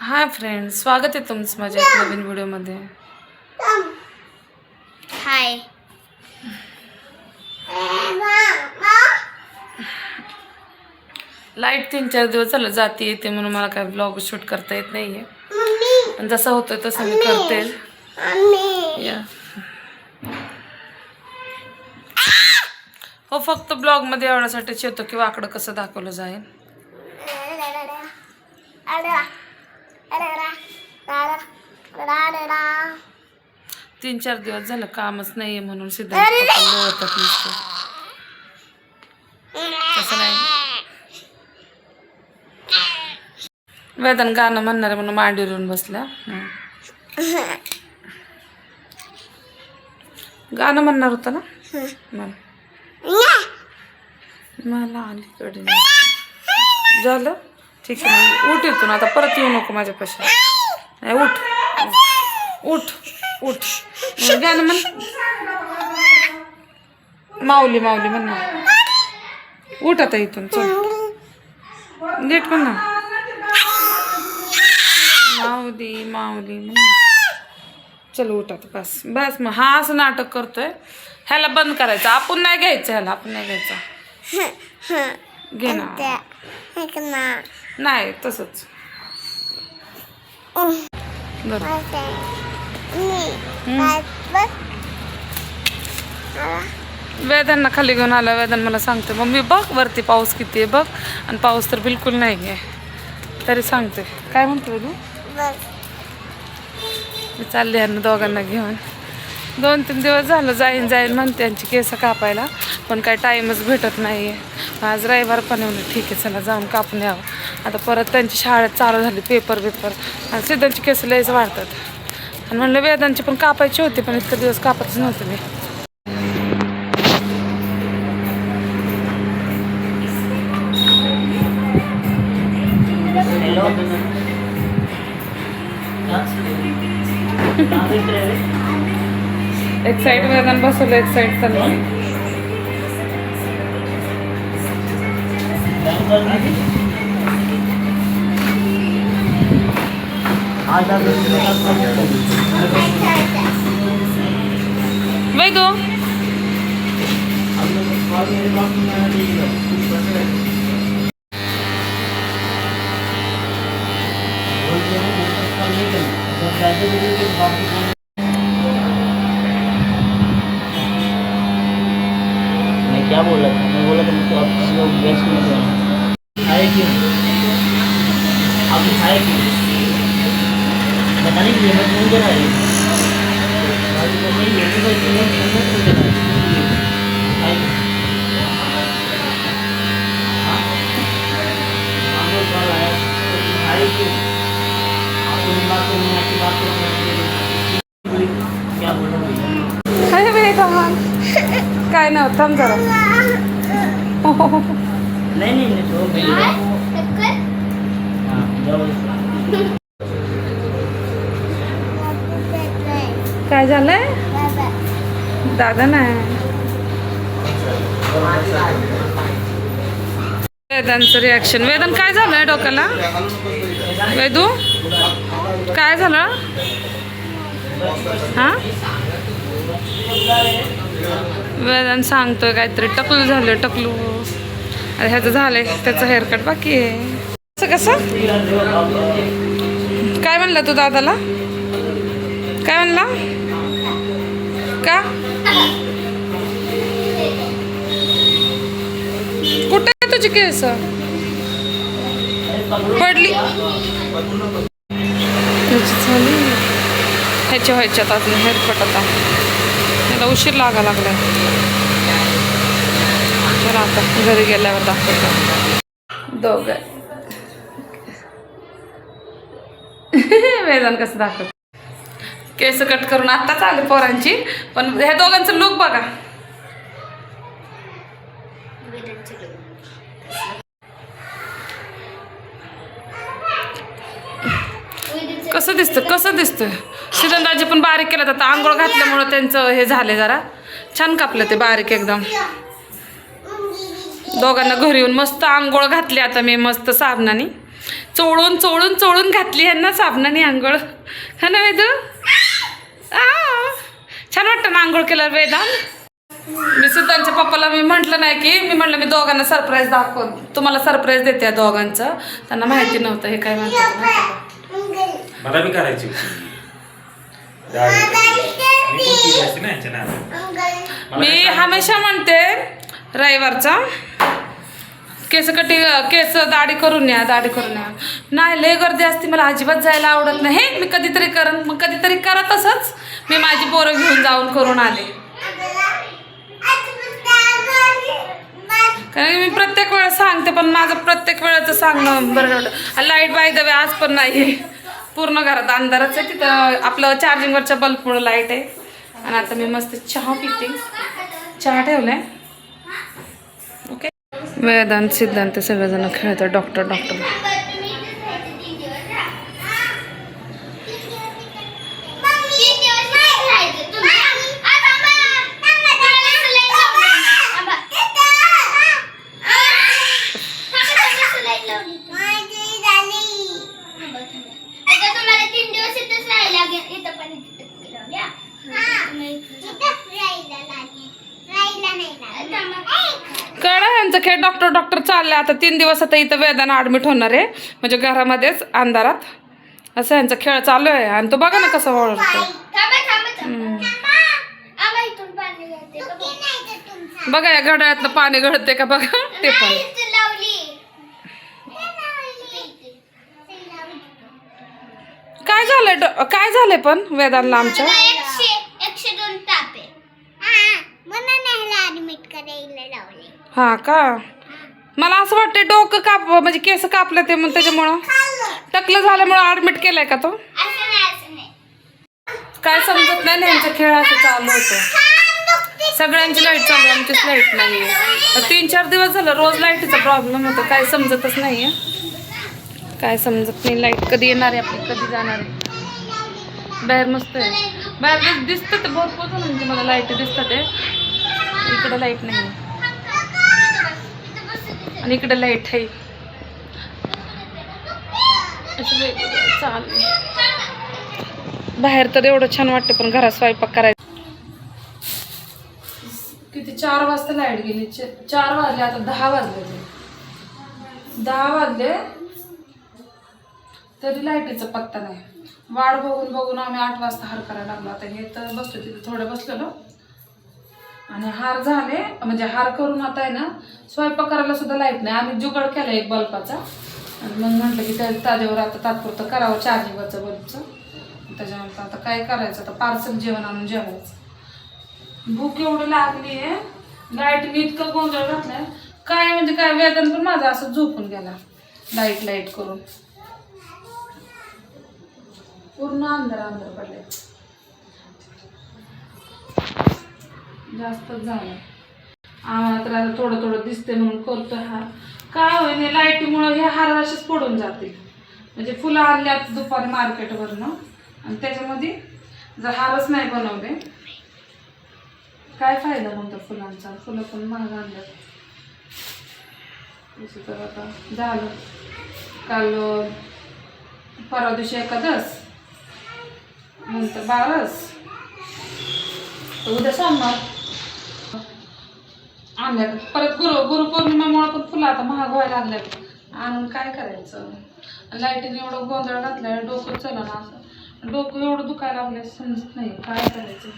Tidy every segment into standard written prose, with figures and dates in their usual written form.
Hi friends, स्वागत आहे तुमचं माझ्या एक नवीन व्हिडिओमध्ये. हाय. लाईट 3-4 दिवस झालं जाती येते म्हणून मला काय ब्लॉग शूट करता येत नाहीये, पण जसं होतं तसं मी करते. या हो, फक्त ब्लॉगमध्ये एवढ्यासाठीच येतो की वाकडं कसं दाखवलं जाईल. तीन चार दिवस झालं कामच नाहीये म्हणून सिद्धांत लोळतात नुसतं. तसं नाही, वेदन गाणं म्हणणार आहे म्हणून मांडीवर येऊन बसल्या. गाणं म्हणणार होतं ना मला अलीकडे झालं. ठीक आहे, उठ इथून आता, परत येऊ नको माझ्यापाशी. नाही, उठ उठ उठ, गाणं म्हण. माऊली माऊली म्हण ना. उठ आता इथून, चल नीट म्हण ना. माऊली माऊली म्हण. चल उठ आता, बस बस. मग हा असं नाटक करतोय, ह्याला बंद करायचं. आपण नाही घ्यायचं ह्याला, आपण नाही घ्यायचं. घे ना. नाही तसंच वेदांना खाली घेऊन आला. वेदान मला सांगते, मम्मी बघ वरती पाऊस किती आहे बघ, आणि पाऊस तर बिलकुल नाही आहे. तरी सांगते, काय म्हणतो तू? मी चालले यांना दोघांना घेऊन. 2-3 दिवस झालं जाईन जाईन म्हणते त्यांची केस कापायला, पण काही टाईमच भेटत नाही आहे. आज रविवार पण येऊन, ठीक आहे चला जाऊन कापून यावं. आता परत त्यांची शाळेत चालू झाली, पेपर आणि सिद्धांची केस लयच वाढतात. आणि म्हणलं वेदांची पण कापायची होती, पण इतके दिवस कापतच नव्हते मी. एक साईड वेदन बसवलं, एक साईड चाललं. वैदो मैं क्या बोला था? मैं बोला था मुझको आप किसी को वेस्ट नहीं करना। खाए क्यों? आपने खाए क्यों? बताने की हिम्मत नहीं कर रहा है। क्या बोल रहा हूँ? काय नाही, थांब जरा. नहीं तो काय झालंय? दादा नाही. वेदांचं रिॲक्शन. वेदन काय झालंय डोक्याला? वेदू काय झालं? हा, वेदन सांगतोय काहीतरी टकलू झालं, टकलू. अरे ह्याचं झालंय, त्याचं हेअरकट बाकी आहे. कसं काय म्हणला तू दादाला? काय म्हणला? का कुठे आहे तुझी केस? पडली झाली ह्याच्या व्हायच्यात अजून हेअरकट. आता त्याला उशीर लागा लागलाय. चला आता घरी गेल्यावर दाखवतो दोघं. वेदन कसं दाखवत, केस कट करून आत्ताच आले पोरांची, पण ह्या दोघांचं लुक बघा. कसं दिसतं. सिद्धांताजी पण बारीक केलं. आता आंघोळ घातल्यामुळं त्यांचं हे झाले, जरा छान कापलं ते बारीक एकदम. दोघांना घरी येऊन मस्त आंघोळ घातली आता मी मस्त साबणाने. चोळून चोळून चोळून घातली यांना साबणाने आंघोळ. हा ना वेदू? छान वाटतं ना आंघोळ केल्यावर वेदांत. मी सिद्धांच्या पप्पाला मी म्हटलं नाही की मी म्हटलं मी दोघांना सरप्राईज तुम्हाला सरप्राईज देते दोघांचं. त्यांना माहिती नव्हतं हे काय म्हणतात. मला बी करायची मी हमेशा म्हणते रविवारचा केस दाढी करून या नाही लय गर्दी असते मला अजिबात जायला आवडत नाही. मी कधीतरी मग कधीतरी करा तसंच मी माझी पोरं घेऊन जाऊन करून आले. कारण मी प्रत्येक वेळेस सांगते पण माझं प्रत्येक वेळेचं सांगणं बरं वाटतं. लाईट बाय द वे आज पण नाही पूर्ण घरात अंधारच आहे. तिथं आपलं चार्जिंगवरच्या बल्बमुळं लाईट आहे. आणि आता मी मस्त चहा पिते. चहा ठेवलाय. ओके वेदांत सिद्धांत सगळेजण खेळतात. डॉक्टर कळा यांचं खेळ डॉक्टर चाललंय. आता 3 दिवस आता इथं वेदांना ॲडमिट होणार आहे म्हणजे घरामध्येच अंधारात असं यांचा खेळ चालू आहे. आणि तो बघा ना कसा वळतो. बघा या घड्याळातलं पाणी गळते का बघा ते पण. काय झालंय पण वेदांना आमच्या 102 ताप आहे. हा का मला असं वाटतं डोकं म्हणजे केस कापलं ते मग त्याच्यामुळं टकलं झाल्यामुळं ऍडमिट केलंय का तो. काय समजत नाही ना यांचा खेळ असं चालू होतं. सगळ्यांची लाईट चालू आहे आमचीच लाईट नाहीये. 3-4 दिवस झालं रोज लाईटीचा प्रॉब्लेम होतो. काय समजतच नाहीये. काय समजत नाही लाईट कधी येणार आहे आपली कधी जाणार आहे. बाहेर मस्त आहे. बाहेर दिसतं ते भरपूर म्हणजे मला लाईट दिसतात ते. इकडं लाईट नाही आणि इकडे लाईट आहे. असं वेगवेगळं चालू आहे. बाहेर तर एवढं छान वाटतं पण घरात स्वयंपाक करायचं. किती 4 वाजता लाईट गेली. 4 वाजले आता 10 वाजले. 10 वाजले तरी लाईटीचा पत्ता नाही. वाट बघून आम्ही 8 वाजता हार करायला लागलो. आता हे तर बसलो तिथे थोडं बसलेलो आणि हार झाले म्हणजे हार करून आता आहे ना स्वयंपाक करायला सुद्धा लाईट नाही. आम्ही जुगाड केला एक बल्बाचा आणि मग म्हटलं की त्याच्यावर आता तात्पुरतं करावं चार्जिंगवरचं बल्बचं. त्याच्यानंतर आता काय करायचं आता पार्सल जेवण आणून जेवायचं. भूक एवढी लागली आहे. लाईटने इतकं गोंधळ घातलाय काय म्हणजे काय. वेदन पण माझा असं झोपून गेला लाईट करून. पूर्ण अंधार पडले. जास्तच झालं. आम्हाला तर आता थोडं दिसते म्हणून करतो हार. काय होईल लाईटीमुळं हे हार असेच पडून जातील. म्हणजे फुलं आणल्यात दुपारी मार्केटवरनं आणि त्याच्यामध्ये जर हारच नाही बनवले काय फायदा म्हणतो फुलांचा. फुलं पण महाग आणल्यात. तसं तर आता झालं. काल परवा दिवशी एकादश नंतर 12 उद्या सोमवार आणल्या. परत गुरुपौर्णिमेमुळे पण फुलं आता महाग व्हायला लागल्यात. आणून काय करायचं. लाईटीने एवढं गोंधळ घातलाय डोकं चला ना असं. डोकं एवढं दुखायला लागलं समजत नाही काय करायचं.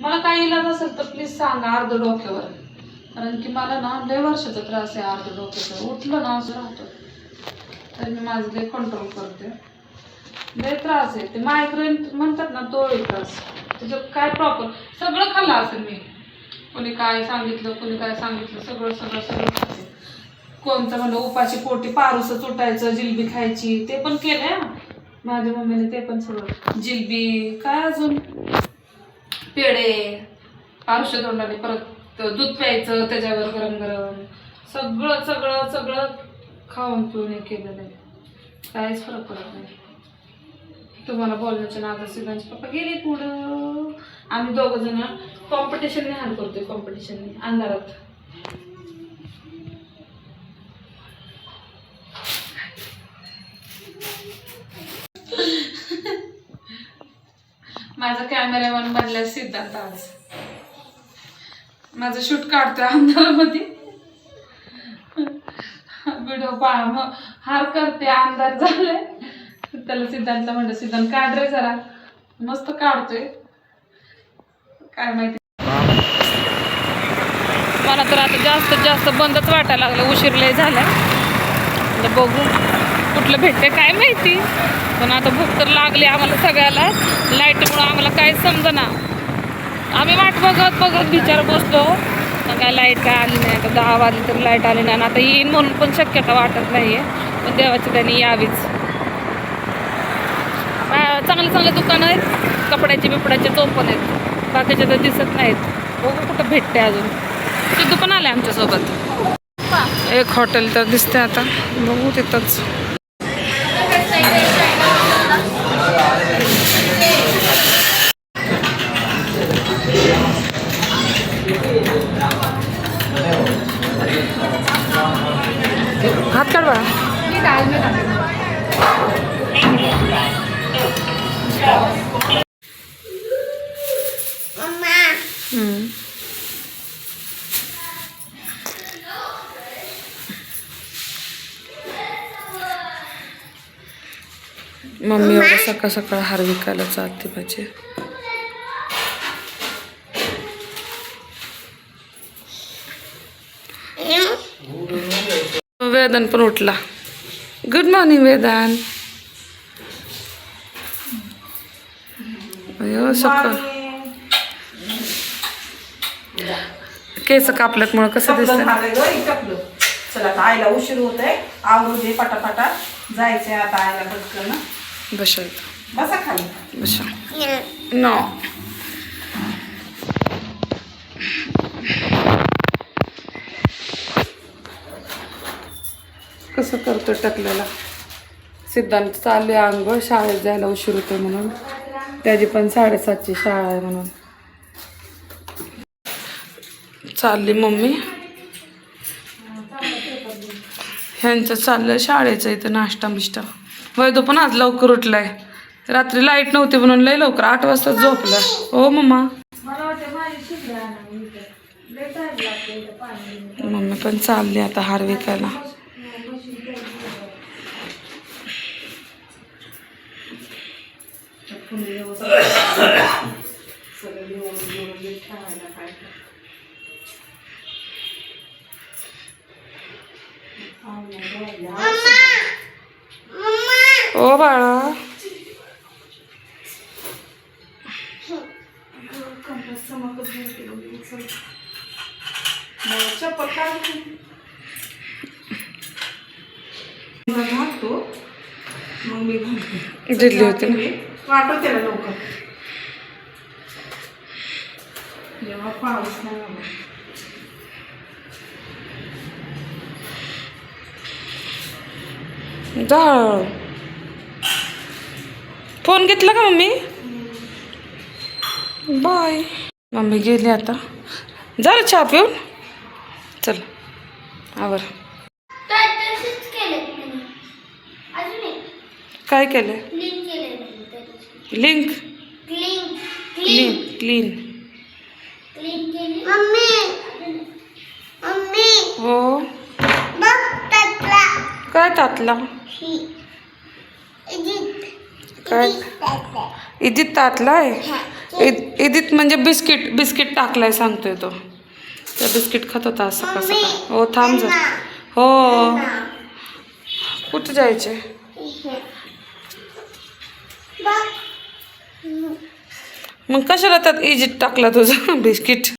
मला काय इलाज असेल तर प्लीज सांगा अर्ध डोक्यावर. कारण की मला ना लय वर्षाचा त्रास आहे अर्ध डोक्याचा. उठलं ना असं राहतं तर मी माझं लय कंट्रोल करते. लय त्रास आहे ते मायग्रेन म्हणतात ना तो त्रास. त्याचं काय प्रॉपर सगळं खाल्लं असेल मी. कोणी काय सांगितलं सगळं खाते. कोणतं म्हणलं उपाशी पोटी पारूसं चुटायचं जिलबी खायची ते पण केलंय माझ्या मम्मीने. ते पण सगळं जिलबी काय अजून पेढे पारुष तोंडाने परत दूध प्यायचं त्याच्यावर गरम सगळं खाऊन पिऊन हे केलेलं आहे. काहीच फरक पडत नाही. तुम्हाला बोलण्याच्या नादात सिद्धांचे पप्पा गेले पुढं. आम्ही दोघं जण कॉम्पिटिशनने हार करतोय. कॉम्पिटिशनने अंधारात माझा कॅमेरामॅन बनलाय सिद्धार्थ आज. माझं शूट काढतोय अंधारामध्ये. व्हिडिओ हार करते, अंधार झालाय. त्याला सिद्धांतला म्हणलं, सिद्धांत काढ रे जरा, मस्त काढतोय. काय माहिती, मला तर आता जास्तीत जास्त बंदच वाटायला लागलं. उशीर लय झालाय. आता बघू कुठलं भेटते काय माहिती. पण आता भूक तर लागली आम्हाला सगळ्याला. लाईटमुळं आम्हाला काही समजेना. आम्ही वाट बघत बघत बिचार बसलो. काय लाईट काय आली नाही. आता 10 वाजली तर लाईट आली नाही. आता येईन म्हणून पण शक्यता वाटत नाही आहे. पण देवाची त्यांनी यावीच. चांगले चांगले दुकानं आहेत, कपड्याचे बिपड्याचे चोपण आहेत. बाकीचे तर दिसत नाहीत. बघू कुठं भेटते अजून. सिद्धू पण आले आमच्यासोबत. एक हॉटेल तर दिसते आता, बघू तिथंच. हात काढ बघा. मम्मी एवढं सकाळ सकाळ हार विकायला चालते माझी. वेदान पण उठला. Good morning Vedan. अयो सकाळ केस कापल्यामुळं कसं दिसतं. चला आता आईला उशीर होत आहे. आवरू दे पटापटा, जायचंय आता आईला पटकन. बसा बसा खाली. बसा. नो कसं करतो टकलेला. सिद्धांत चालले अंघोळ, शाळेत जायला उशीर होतो म्हणून. त्याची पण 7:30ची शाळा आहे म्हणून चालली मम्मी. ह्यांचं चाललंय शाळेचं इथं नाश्ता बिष्टा. वैदू पण आज लवकर उठलाय. रात्री लाईट नव्हती म्हणून लय लवकर 8 वाजता झोपला. हो मम्मा. मम्मी पण चालली आता हार विकायला. ओ बाळा, चप्पल काढतो मग मी घालते. दिली होती ना. वाटव त्याला लवकर, जेव्हा पाऊस नाही आला. जा. फोन घेतला का मम्मी? बाय. मम्मी गेली आता. झालं चहा पिऊन? चल आवर. तसंच केलं मी. अजून एक काय केलं? क्लीन केलं मी. Link clean clean clean. Clean केली. मम्मी मम्मी हो. बघ त्यातला काय तातला? काय इदित तातला आहे? इदित म्हणजे बिस्किट. बिस्किट टाकलाय सांगतोय तो. त्या बिस्किट खात होता सकाळ सकाळ. हो थांब जा. हो कुठे जायचे? मग कशाला त्यात इजित टाकला तुझा बिस्किट?